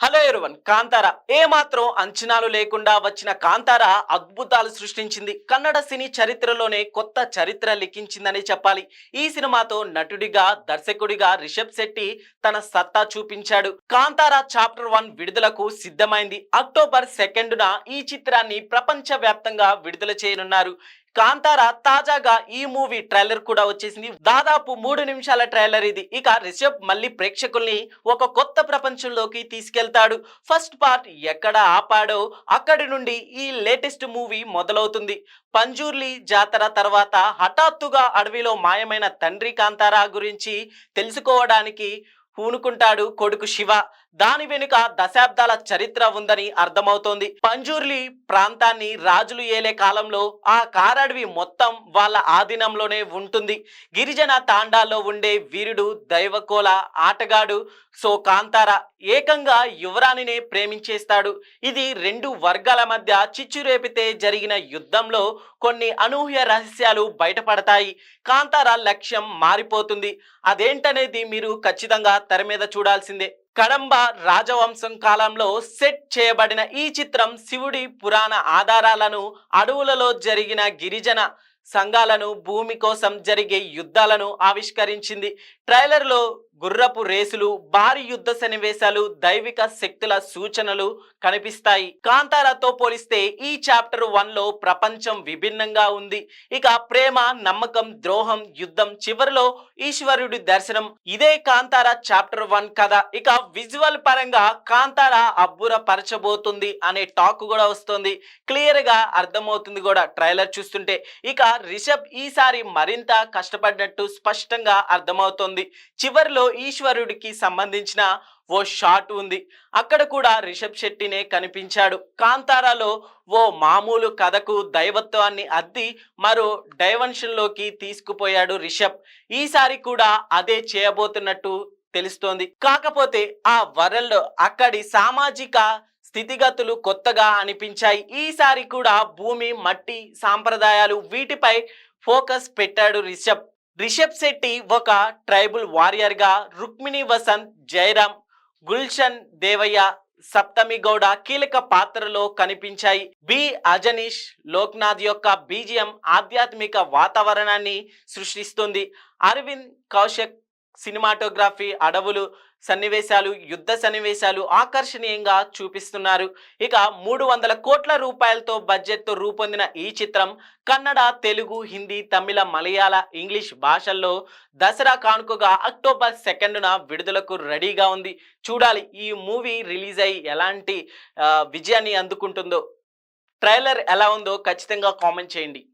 Hello everyone, Kantara ఏమాత్రం అంచనాలు లేకుండా వచ్చిన కాంతార అద్భుతాలు సృష్టించింది. కన్నడ సినీ చరిత్రలోనే కొత్త చరిత్ర లిఖించిందని చెప్పాలి. ఈ సినిమాతో నటుడిగా దర్శకుడిగా రిషబ్ శెట్టి తన సత్తా చూపించాడు. కాంతార చాప్టర్ 1 విడుదలకు సిద్ధమైంది. అక్టోబర్ 2న ఈ చిత్రాన్ని ప్రపంచ వ్యాప్తంగా విడుదల చేయనున్నారు. కాంతార తాజాగా ఈ మూవీ ట్రైలర్ కూడా వచ్చేసింది. దాదాపు 3 నిమిషాల ట్రైలర్ ఇది. ఇక రిషబ్ మళ్ళీ ప్రేక్షకుల్ని ఒక కొత్త ప్రపంచంలోకి తీసుకెళ్తాడు. ఫస్ట్ పార్ట్ ఎక్కడ ఆపాడో అక్కడి నుండి ఈ లేటెస్ట్ మూవీ మొదలవుతుంది. పంజూర్లి జాతర తర్వాత హఠాత్తుగా అడవిలో మాయమైన తండ్రి కాంతార గురించి తెలుసుకోవడానికి పూనుకుంటాడు కొడుకు శివ. దాని వెనుక దశాబ్దాల చరిత్ర ఉందని అర్థమవుతోంది. పంజూర్లి ప్రాంతాన్ని రాజులు ఏలే కాలంలో ఆ కారడవి మొత్తం వాళ్ళ ఆధీనంలోనే ఉంటుంది. గిరిజన తాండాల్లో ఉండే వీరుడు దైవకోల ఆటగాడు కాంతార ఏకంగా యువరాణినే ప్రేమించేస్తాడు. ఇది 2 వర్గాల మధ్య చిచ్చురేపితే జరిగిన యుద్ధంలో కొన్ని అనూహ్య రహస్యాలు బయటపడతాయి. కాంతార లక్ష్యం మారిపోతుంది. అదేంటనేది మీరు ఖచ్చితంగా తెర మీద చూడాల్సిందే. కడంబ రాజవంశం కాలంలో సెట్ చేయబడిన ఈ చిత్రం శివుడి పురాణ ఆధారాలను, అడవులలో జరిగిన గిరిజన సంఘాలను, భూమి కోసం జరిగే యుద్ధాలను ఆవిష్కరించింది. ట్రైలర్లో గుర్రపు రేసులు, భారీ యుద్ధ సన్నివేశాలు, దైవిక శక్తుల సూచనలు కనిపిస్తాయి. కాంతారతో పోలిస్తే ఈ చాప్టర్ 1లో ప్రపంచం విభిన్నంగా ఉంది. ఇక ప్రేమ, నమ్మకం, ద్రోహం, యుద్ధం, చివరిలో ఈశ్వరుడి దర్శనం. ఇదే కాంతార చాప్టర్ 1 కథ. ఇక విజువల్ పరంగా కాంతార అబ్బుర పరచబోతుంది అనే టాక్ కూడా వస్తుంది. క్లియర్ గా అర్థమవుతుంది కూడా ట్రైలర్ చూస్తుంటే. ఇక రిషబ్ ఈసారి మరింత కష్టపడినట్టు స్పష్టంగా అర్థమవుతోంది. చివరిలో ఈశ్వరుడికి సంబంధించిన ఓ షాట్ ఉంది. అక్కడ కూడా రిషబ్ శెట్టినే కనిపించాడు. కాంతారాలో ఓ మామూలు కథకు దైవత్వాన్ని అద్ది మరో డైమెన్షన్ లోకి తీసుకుపోయాడు రిషబ్. ఈసారి కూడా అదే చేయబోతున్నట్టు తెలుస్తోంది. కాకపోతే ఆ వరల్డ్, అక్కడి సామాజిక స్థితిగతులు కొత్తగా అనిపించాయి. ఈసారి కూడా భూమి, మట్టి, సాంప్రదాయాలు వీటిపై ఫోకస్ పెట్టాడు రిషబ్. రిషబ్ శెట్టి ఒక ట్రైబల్ వారియర్ గా రుక్మిణి వసంత్, జయరామ్, గుల్షన్ దేవయ్య, సప్తమి గౌడ కీలక పాత్రలో కనిపించాయి. బి అజనీష్ లోక్నాథ్ యొక్క బీజిఎం ఆధ్యాత్మిక వాతావరణాన్ని సృష్టిస్తుంది. అరవింద్ కౌశక్ సినిమాటోగ్రఫీ, అడవులు సన్నివేశాలు, యుద్ధ సన్నివేశాలు ఆకర్షణీయంగా చూపిస్తున్నారు. ఇక 300 కోట్ల రూపాయలతో బడ్జెట్తో రూపొందిన ఈ చిత్రం కన్నడ, తెలుగు, హిందీ, తమిళ, మలయాళ, ఇంగ్లీష్ భాషల్లో దసరా కానుకగా అక్టోబర్ 2న విడుదలకు రెడీగా ఉంది. చూడాలి ఈ మూవీ రిలీజ్ అయ్యి ఎలాంటి విజయాన్ని అందుకుంటుందో. ట్రైలర్ ఎలా ఉందో ఖచ్చితంగా కామెంట్ చేయండి.